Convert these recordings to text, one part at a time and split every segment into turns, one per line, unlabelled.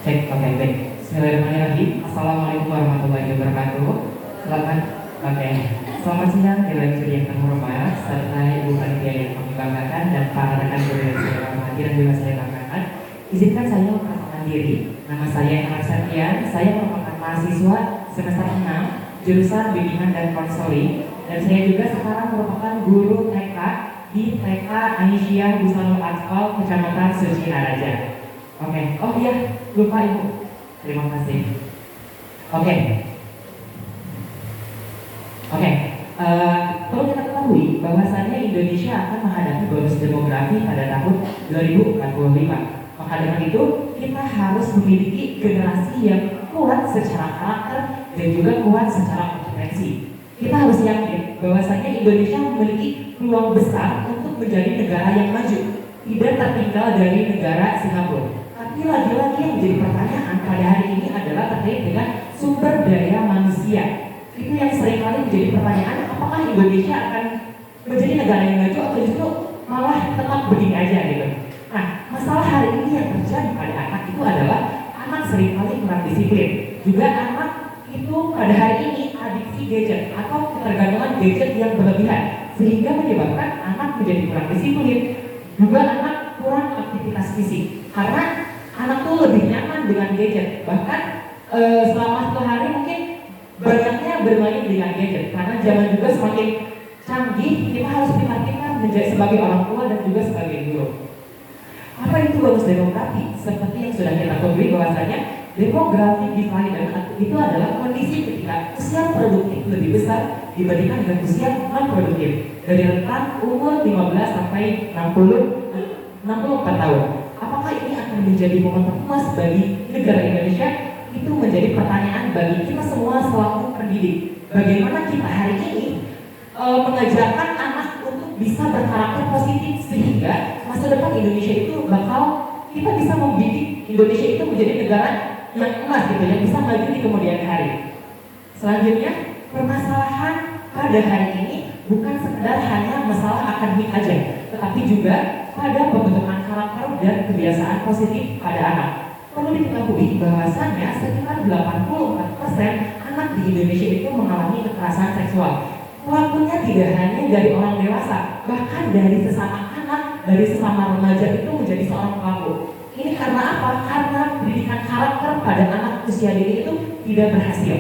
Oke, baik. Bismillahirrahmanirrahim. Assalamualaikum warahmatullahi wabarakatuh. Selamat, oke. Selamat siang, Direktur yang terhormat, serta Ibu Panitia yang kami banggakan dan para rekan guru yang saya hormati dan juga saya banggakan. Izinkan saya memperkenalkan diri. Nama saya Ahmad Septian. Saya merupakan mahasiswa semester 6 jurusan Bimbingan dan Konseling, dan saya juga sekarang merupakan guru TK di TK Aisyah Busanul Atfal, Kecamatan Suci Naraja. Oke, oh iya, lupa Ibu. Terima kasih. Oke. Perlu kita ketahui bahwasannya Indonesia akan menghadapi bonus demografi pada tahun 2045. Maka dengan itu, kita harus memiliki generasi yang kuat secara karakter dan juga kuat secara kompetensi. Kita harus yakin bahwasannya Indonesia memiliki peluang besar untuk menjadi negara yang maju, tidak tertinggal dari negara Singapura. Tapi lagi-lagi yang menjadi pertanyaan pada hari ini adalah terkait dengan sumber daya manusia. Itu yang seringkali menjadi pertanyaan, apakah Indonesia akan menjadi negara yang maju atau justru malah tetap begini aja gitu. Nah, masalah hari ini yang terjadi pada anak itu adalah anak seringkali kurang disiplin. Juga anak itu pada hari ini adiksi gadget atau ketergantungan gadget yang berlebihan, sehingga menyebabkan anak menjadi kurang disiplin. Juga anak kurang aktivitas fisik, karena anak tuh lebih nyaman dengan gadget. Bahkan selama satu hari mungkin banyaknya bermain dengan gadget, karena zaman juga semakin canggih. Kita harus pintar-pintar menjadi sebagai orang tua dan juga sebagai guru. Apa itu bonus demografi? Seperti yang sudah kita ketahui bahwasanya demografi decline itu adalah kondisi ketika usia produktif lebih besar dibandingkan dengan usia non produktif dari rentang umur 15 sampai 64 tahun. Apakah ini akan menjadi momentum emas bagi negara Indonesia? Itu menjadi pertanyaan bagi kita semua selaku pendidik. Bagaimana kita hari ini mengajarkan anak untuk bisa berkarakter positif, sehingga masa depan Indonesia itu bakal kita bisa membidik Indonesia itu menjadi negara yang emas gitu, yang bisa maju di kemudian hari. Selanjutnya, permasalahan pada hari ini bukan sekedar hanya masalah akademik aja, tetapi juga pada pembentukan karakter dan kebiasaan positif pada anak. Perlu diketahui bahwasannya sekitar 84% anak di Indonesia itu mengalami kekerasan seksual. Pelakunya tidak hanya dari orang dewasa, bahkan dari sesama anak, dari sesama remaja itu menjadi seorang pelaku. Ini karena apa? Karena pendidikan karakter pada anak usia dini itu tidak berhasil.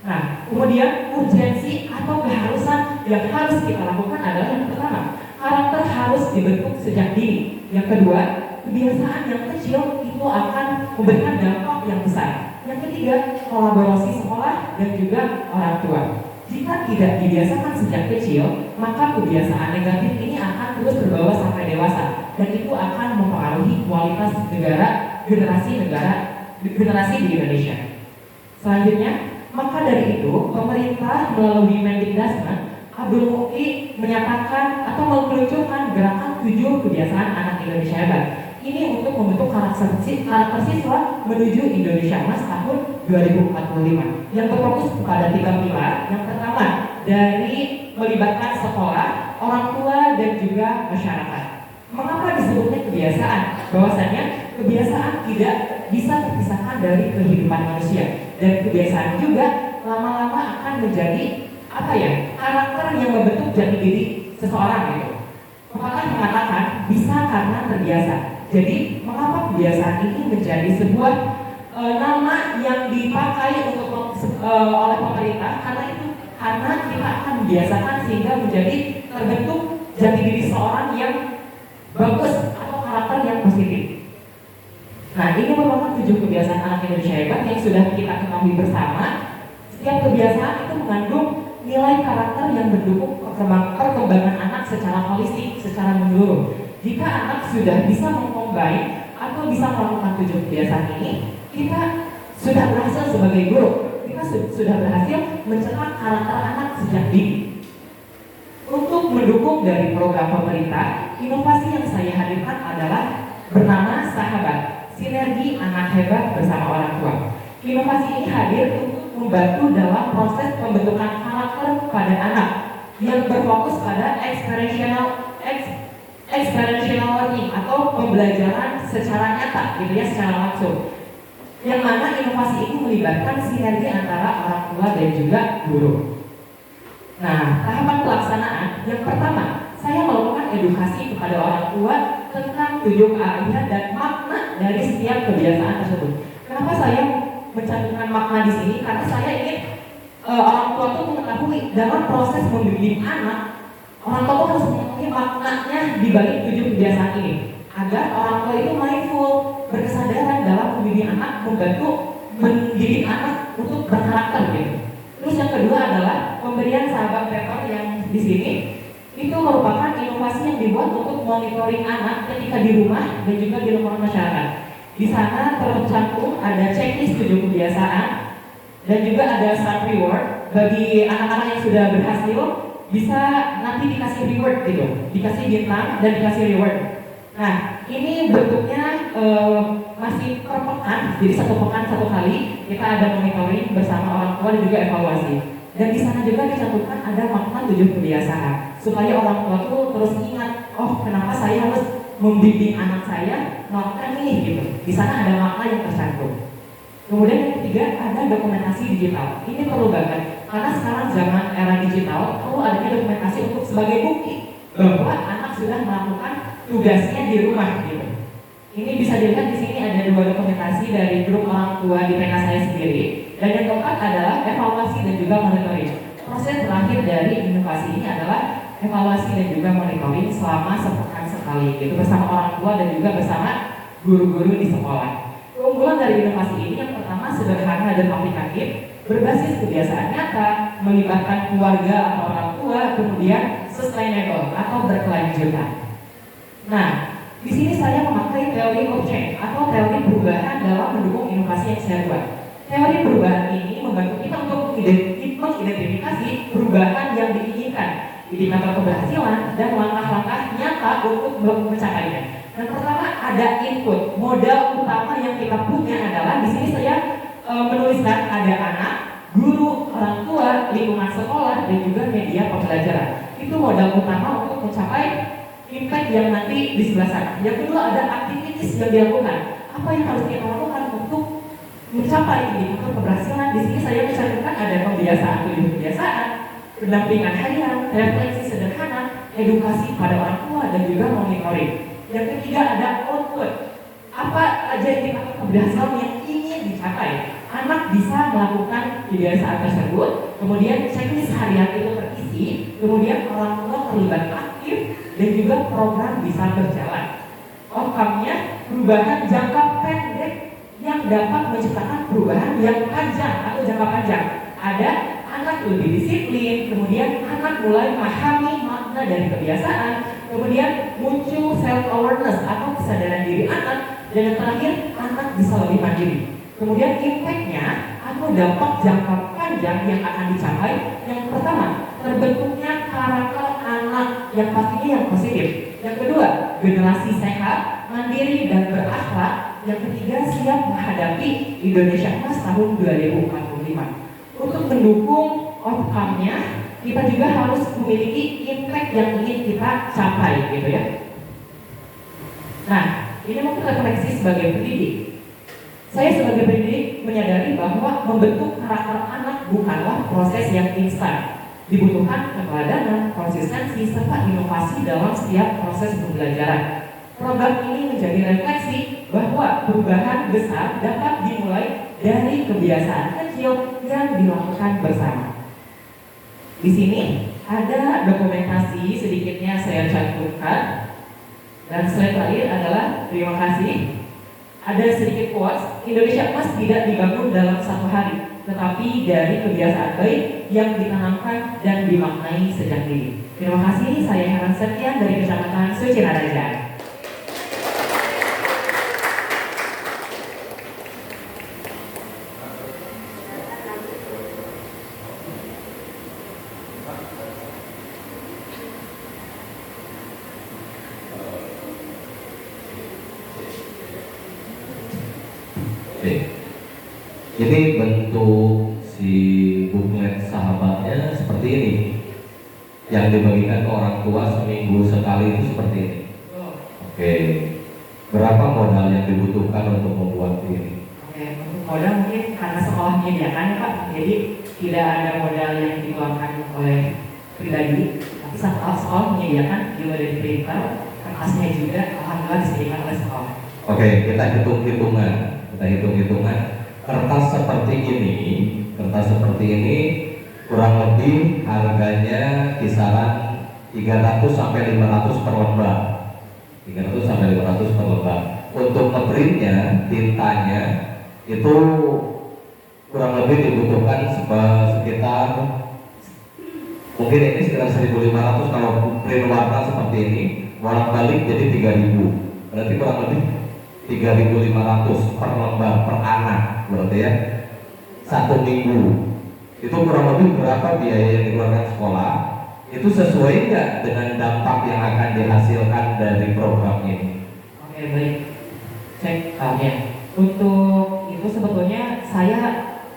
Nah, kemudian urgensi atau keharusan yang harus kita lakukan adalah yang pertama, karakter harus dibentuk sejak dini. Yang kedua, kebiasaan yang kecil itu akan memberikan dampak yang besar. Yang ketiga, kolaborasi sekolah dan juga orang tua. Jika tidak dibiasakan sejak kecil, maka kebiasaan negatif ini akan terus berbawa sampai dewasa, dan itu akan mempengaruhi kualitas generasi di Indonesia. Selanjutnya, maka dari itu pemerintah melalui Mendikbud Abdul Muti menyatakan atau meluncurkan gerakan 7 kebiasaan anak Indonesia hebat. Ini untuk membentuk karakter siswa menuju Indonesia Emas tahun 2045 yang berfokus kepada 3 pilar. Yang pertama, dari melibatkan sekolah, orang tua, dan juga masyarakat. Mengapa disebutnya kebiasaan? Bahwasanya kebiasaan tidak bisa terpisahkan dari kehidupan manusia, dan kebiasaan juga lama-lama akan menjadi karakter yang membentuk jati diri seseorang gitu. Pepatah mengatakan bisa karena terbiasa. Jadi mengapa kebiasaan ini menjadi sebuah nama yang dipakai untuk oleh pemerintah? Karena kita akan membiasakan sehingga menjadi terbentuk jati diri seorang yang bagus atau karakter yang positif. Nah, ini merupakan 7 kebiasaan anak Indonesia hebat yang sudah kita ketahui bersama. Setiap kebiasaan itu mengandung nilai karakter yang mendukung perkembangan anak secara holistik, secara menyeluruh. Jika anak sudah bisa mengcombine atau bisa melakukan 7 kebiasaan ini, kita sudah berhasil sebagai guru. Kita sudah berhasil mencetak karakter anak sejak dini. Untuk mendukung dari program pemerintah, inovasi yang saya hadirkan adalah bernama Sahabat, Sinergi Anak Hebat Bersama Orang Tua. Inovasi ini hadir untuk membantu dalam proses pembentukan karakter pada anak yang berfokus pada experiential learning atau pembelajaran secara nyata, gitu ya, secara langsung. yang mana inovasi itu melibatkan sinergi antara orang tua dan juga guru. Nah, tahapan pelaksanaan yang pertama, saya melakukan edukasi kepada orang tua tentang 7 kaidah dan makna dari setiap kebiasaan tersebut. Kenapa saya mencantumkan makna di sini? Karena saya ingin orang tua itu mengetahui dalam proses membimbing anak, orang tua harus mengetahui maknanya di balik 7 kebiasaan ini, agar orang tua itu mindful, berkesadaran dalam membimbing anak, membantu mendidik anak untuk berkarakter gitu. Terus yang kedua adalah pemberian sahabat paper yang di sini itu merupakan inovasi yang dibuat untuk monitoring anak ketika di rumah dan juga di lingkungan masyarakat. Di sana tercantum ada checklist 7 kebiasaan dan juga ada self reward bagi anak-anak yang sudah berhasil, bisa nanti dikasih reward gitu, dikasih bintang dan dikasih reward. Nah, ini bentuknya masih per pekan, jadi 1 pekan 1 kali kita ada monitoring bersama orang tua dan juga evaluasi. Dan di sana juga dicantumkan ada makna 7 kebiasaan supaya orang tua tuh terus ingat, oh kenapa saya harus membimbing anak saya melakukan ini gitu. Di sana ada makna yang tercantum. Kemudian yang ketiga ada dokumentasi digital. Ini perlu banget karena sekarang zaman era digital perlu adanya dokumentasi untuk sebagai bukti bahwa anak sudah melakukan tugasnya di rumah gitu. Ini bisa dilihat di sini ada 2 dokumentasi dari grup orang tua di PK saya sendiri. Dan yang keempat adalah evaluasi dan juga monitoring. Proses terakhir dari inovasi ini adalah evaluasi dan juga monitoring selama sepekan sekali gitu, bersama orang tua dan juga bersama guru-guru di sekolah. Keunggulan dari inovasi ini yang pertama sederhana dan aplikatif, berbasis kebiasaan nyata, melibatkan keluarga atau orang tua, kemudian sustainable atau berkelanjutan. Nah, di sini saya memakai teori of change atau teori perubahan dalam mendukung inovasi yang saya buat. Teori perubahan ini membantu kita untuk mengidentifikasi perubahan yang diinginkan, indikator keberhasilan, dan langkah-langkah nyata untuk mencapainya. Yang pertama ada input. Modal utama yang kita punya adalah di sini saya menuliskan ada anak, guru, orang tua, lingkungan sekolah, dan juga media pembelajaran. Itu modal utama untuk mencapai impact yang nanti di sebelah sana. Yang kedua ada aktivitas yang dilakukan. Apa yang harus kita lakukan untuk mencapai indikator keberhasilan? Di sini saya mencantumkan ada pembiasaan 7 kebiasaan, pendampingan harian, refleksi sederhana, edukasi pada orang tua, dan juga monitoring. Yang ketiga ada output. Apa aja indikator keberhasilan yang ingin dicapai? Anak bisa melakukan kebiasaan tersebut, kemudian checklist harian itu terisi, kemudian orang tua terlibat aktif, dan juga program bisa berjalan. Outcome-nya perubahan jangka pendek yang dapat menciptakan perubahan yang panjang atau jangka panjang. Ada anak lebih disiplin, kemudian anak mulai memahami makna dari kebiasaan, kemudian muncul self-awareness atau kesadaran diri anak, dan yang terakhir anak bisa lebih mandiri. Kemudian impact-nya atau dampak jangka panjang yang akan dicapai, yang pertama terbentuknya karakter anak yang pastinya yang positif. Yang kedua, generasi sehat, mandiri, dan berakhlak. Yang ketiga, siap menghadapi Indonesia Emas tahun 2045. Untuk mendukung outcome-nya, kita juga harus memiliki impact yang ingin kita capai gitu ya. Nah, ini mungkin refleksi sebagai pendidik. Saya sebagai pendidik menyadari bahwa membentuk karakter anak bukanlah proses yang instan. Dibutuhkan keteladanan, konsistensi, serta inovasi dalam setiap proses pembelajaran. Program ini menjadi refleksi bahwa perubahan besar dapat dimulai dari kebiasaan kecil yang dilakukan bersama. Di sini ada dokumentasi sedikitnya saya cantumkan, dan slide terakhir adalah terima kasih. Ada sedikit quotes, Indonesia Emas tidak dibangun dalam 1 hari, tetapi dari kebiasaan baik yang ditanamkan dan dimaknai sejak dini. Terima kasih, saya Heran Septian dari Kecamatan Sucinaraja.
Ini bentuk si buklet sahabatnya seperti ini, yang dibagikan ke orang tua seminggu sekali itu seperti ini. Oke, berapa modal yang dibutuhkan untuk membuat ini?
Oke, modal mungkin karena sekolah menyediakan ya Pak, jadi tidak ada modal yang dikeluarkan oleh pribadi, tapi sekolah menyediakan juga dari printer, kertasnya juga alhamdulillah disediakan oleh sekolah.
Oke, kita hitung-hitungan. Kertas seperti ini kurang lebih harganya kisaran 300 sampai 500 per lembar. 300 sampai 500 per lembar. Untuk ngeprintnya, tintanya itu kurang lebih dibutuhkan sekitar mungkin ini sekitar 1.500 kalau print warna seperti ini, bolak-balik jadi 3.000. Berarti kurang lebih 3.500 per lembar per anak, berarti ya 1 minggu. Itu kurang lebih berapa biaya yang dikeluarkan sekolah? Itu sesuai nggak dengan dampak yang akan dihasilkan dari program ini?
Oke, baik. Cek ya. Untuk itu sebetulnya saya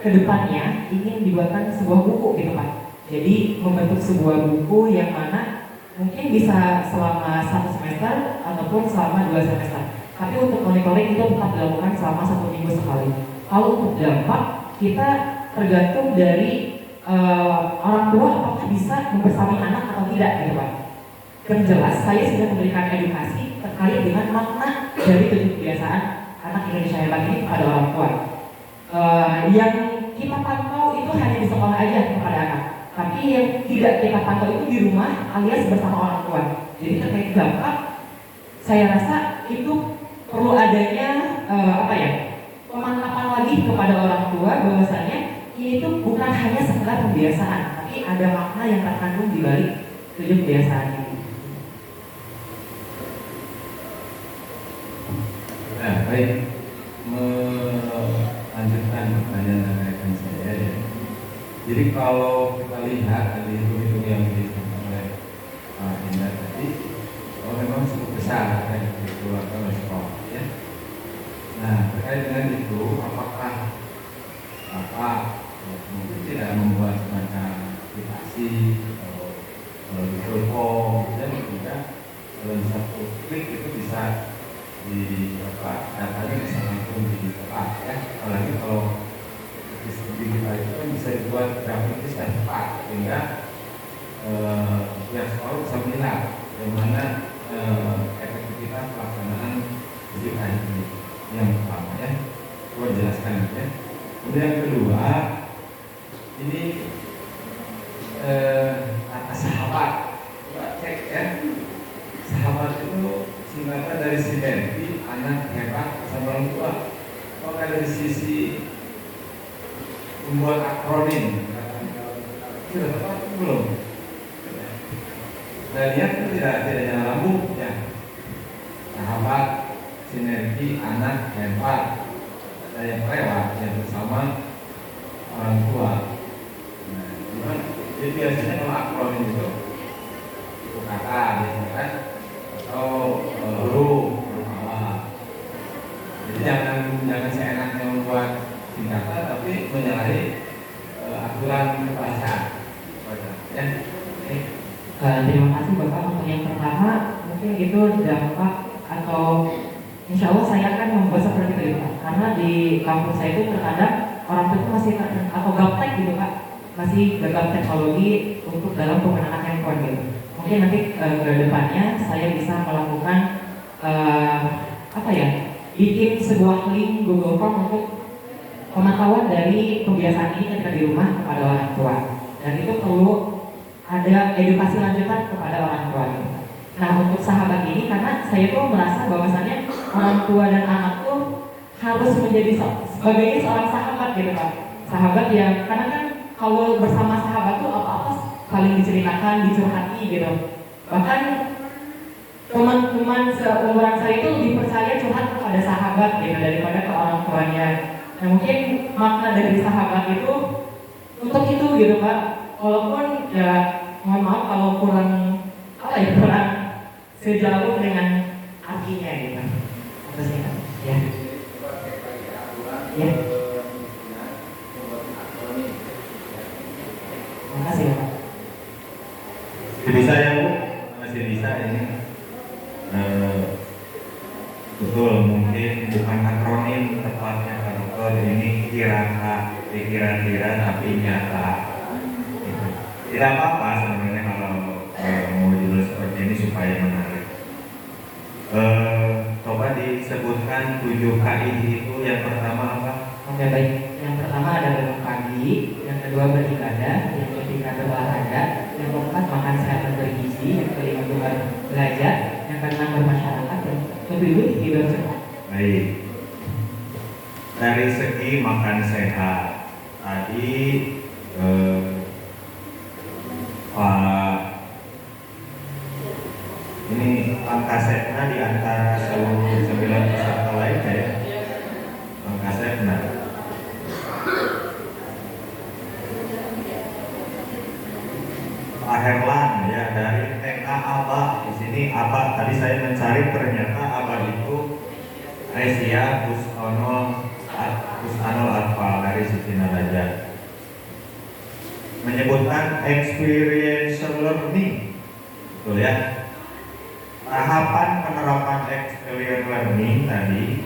kedepannya ingin dibuatkan sebuah buku gitu Pak. Jadi membentuk sebuah buku yang mana mungkin bisa selama 1 semester ataupun selama 2 semester. Tapi untuk monitoring itu tetap dilakukan selama 1 minggu sekali. Kalau untuk dampak kita tergantung dari orang tua apakah bisa membersamai anak atau tidak gitu Pak. Yang jelas saya sudah memberikan edukasi terkait dengan makna dari 7 kebiasaan anak Indonesia Hebat ini kepada orang tua. Yang kita pantau itu hanya di sekolah aja kepada anak, tapi yang tidak kita pantau itu di rumah alias bersama orang tua. Jadi terkait dampak, saya rasa itu perlu adanya pemantapan lagi kepada orang tua bahwasanya ini tuh bukan hanya sekedar pembiasaan, tapi ada makna yang terkandung di balik 7 kebiasaan ini.
Nah, baik, melanjutkan pertanyaan rekan saya ya. Jadi kalau kita lihat dari hitung-hitung yang disampaikan oleh Pak Indra tadi, memang cukup besar yang dikeluarkan oleh sekolah ya. Nah, terkait dengan itu, apakah mungkin tidak membuat semacam aplikasi atau Google Form dan juga dalam satu klik itu bisa datanya bisa langsung ditepat ya. Apalagi kalau sistem digital itu kan bisa dibuat grafis dan cepat sehingga pihak sekolah bisa melihat bagaimana efektivitas pelaksanaan digital ini. Yang pertama ya, gua jelaskan ya. Kemudian yang kedua, ini kata sahabat, coba cek ya. Sahabat itu singkatan dari sinergi anak hebat sama orang tua. Apakah dari sisi membuat akronim sudah tepat belum? Nah, lihat itu tidak nyala lampu ya. Sahabat, sinergi anak hebat, ada yang lewat yang bersama orang tua. Nah, jadi biasanya kalau akronim itu kata biasanya kan atau huruf awal. Jadi jangan seenaknya membuat singkatan tapi menyalahi aturan bahasa. Ya.
Terima kasih Bapak untuk yang pertama, mungkin itu dampak atau insya Allah saya akan membuat seperti itu Pak. Karena di kampus saya itu terkadang orang tua itu masih atau gaptek gitu Pak, masih gagal teknologi untuk dalam penggunaan handphone gitu. Mungkin nanti ke depannya saya bisa melakukan bikin sebuah link Google Form untuk pemantauan dari kebiasaan ini ketika di rumah kepada orang tua. Dan itu perlu ada edukasi lanjutan kepada orang tua. Nah, untuk sahabat ini karena saya tuh merasa bahwasannya orang tua dan anak tuh harus menjadi sebagai seorang sahabat gitu Pak. Sahabat yang karena kan kalau bersama sahabat tuh apa-apa saling diceritakan, dicurhati gitu. Bahkan teman-teman seumuran saya itu lebih percaya curhat kepada sahabat gitu daripada ke orang tuanya. Nah, mungkin makna dari sahabat itu untuk itu gitu Pak. Walaupun ya mohon maaf kalau kurang sejauh dengan artinya gitu. Apa sih kan? Ya. Ya. Terima kasih Pak.
Jadi saya Bu, masih bisa ini betul mungkin bukan akronim tepatnya karena ini pikiran tapi nyata. Gitu. Tidak apa-apa sebenarnya kalau mau judul seperti ini supaya menarik. Coba disebutkan 7 KI itu. Yang pertama apa?
Oke, baik. Yang pertama ada bangun pagi, yang kedua beribadah, yang ketiga berolahraga, yang keempat makan sehat dan bergizi, yang kelima belajar, yang keenam bermasyarakat, yang ketujuh tidur cepat.
Baik. Dari segi makan sehat, tadi Pak ini angka setna di antara seluruh 9 peserta lainnya ya. Angka setna. Pak Herlan ya dari TK Aba. Di sini Aba tadi saya mencari ternyata Aba itu Asia Anol Atfal dari Sucinaraja menyebutkan experiential learning, betul ya? Tahapan penerapan experiential learning tadi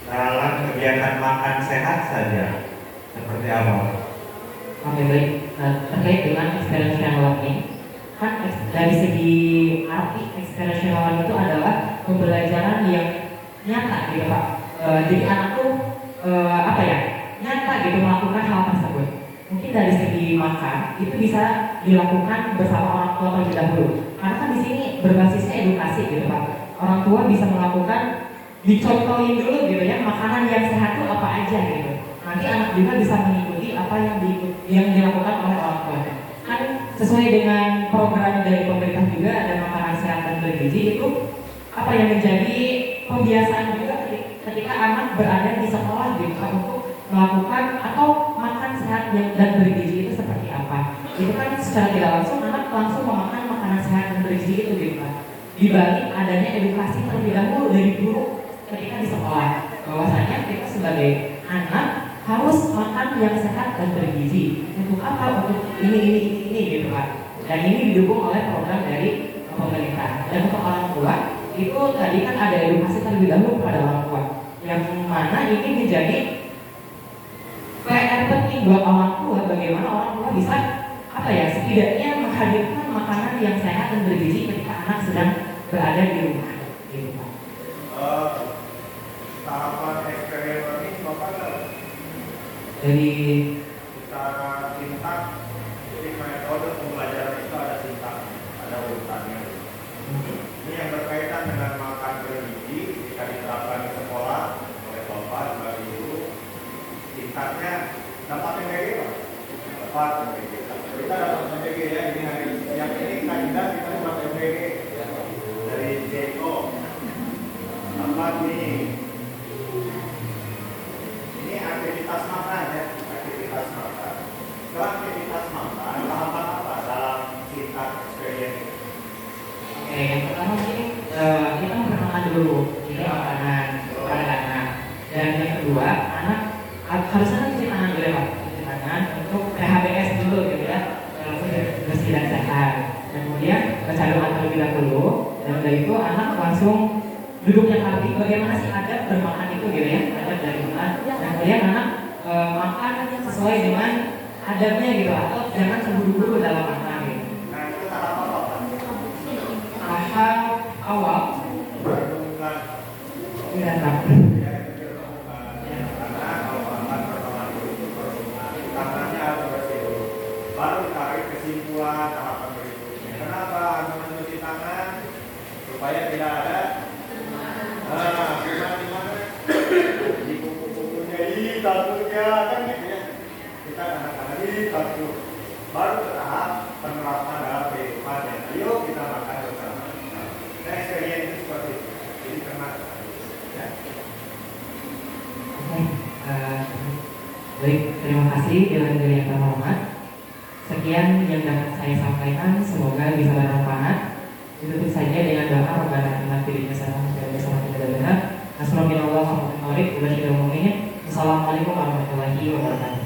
dalam kegiatan makan sehat saja seperti apa?
Oke, baik. Terkait dengan experiential learning, kan dari segi arti experiential learning itu adalah pembelajaran yang nyata gitu Pak. Jadi anak tuh nyata gitu melakukan hal tersebut. Mungkin dari segi makan itu bisa dilakukan bersama orang tua terlebih dahulu. Karena kan di sini berbasisnya edukasi gitu Pak. Orang tua bisa melakukan dicontohin dulu gitu ya makanan yang sehat itu apa aja gitu. Nanti anak juga bisa mengikuti apa yang dilakukan oleh orang tua. Kan sesuai dengan program dari pemerintah juga ada makanan sehat dan bergizi itu apa yang menjadi pembiasaan juga ketika anak berada di sekolah gitu Pak, untuk melakukan atau makan sehat dan bergizi itu seperti apa. Itu kan secara tidak langsung anak langsung memakan makanan sehat dan bergizi itu gitu Pak. Dibalik adanya edukasi terlebih dahulu dari guru ketika di sekolah bahwasanya kita sebagai anak harus makan yang sehat dan bergizi. Untuk apa? Untuk ini gitu Pak. Dan ini didukung oleh program dari pemerintah. Dan untuk orang tua itu tadi kan ada edukasi terlebih dahulu kepada orang tua, yang mana ini menjadi PR penting buat orang tua. Bagaimana orang tua bisa setidaknya menghadirkan makanan yang sehat dan bergizi ketika anak sedang berada di rumah gitu Pak.
Tahapan eksperimen ini Bapak
Jadi
secara singkat, jadi metode pembelajaran itu ada singkat, ada urutannya. Ini yang berkaitan dengan makan bergizi jika diterapkan di sekolah oleh Bapak sebagai guru. Singkatnya dapat MBG Pak? Dapat MBG. Kita dapat MBG ya, ini hari yang ini kandidat kita dapat MBG dari Jeko. Dapat nih. Ini aktivitas makan ya, aktivitas makan. Setelah aktivitas makan, tahapan apa dalam singkat experience?
Oke, yang pertama mungkin kita memperkenalkan dulu ini makanan pada anak. Dan yang kedua, anak harusnya cuci tangan dulu Pak, cuci tangan untuk PHBS dulu gitu ya, bersih dan sehat. Kemudian baca doa terlebih dahulu, dan dari itu anak langsung duduknya rapi. Bagaimana sih adab bermakan itu gitu ya, adab dari makan. Dan kemudian anak makan sesuai dengan adabnya gitu, atau jangan terburu-buru dalam makan gitu.
Nah itu tahap apa Pak?
Tahap awal
Merenungkan.
tidak Pak.
Karena kalau makan pertama itu merenungkan, tangannya harus bersih dulu. Baru tarik kesimpulan tahapan berikutnya. Kenapa mencuci tangan? Supaya tidak ada gimana? Di kuku-kukunya, tatunya kan gitu ya. Kita anak-anak tatu. Baru ke tahap penerapan dalam kehidupannya. Ayo kita makan bersama. Nah, experience itu seperti itu. Jadi kena. Ya.
Oke, baik, terima kasih dengan yang terhormat. Sekian yang dapat saya sampaikan, semoga bisa bermanfaat. Ditutup saja dengan doa Rabbana atina fid dunya hasanah wa fil akhirati hasanah wa qina adzabannar. Assalamualaikum warahmatullahi wabarakatuh.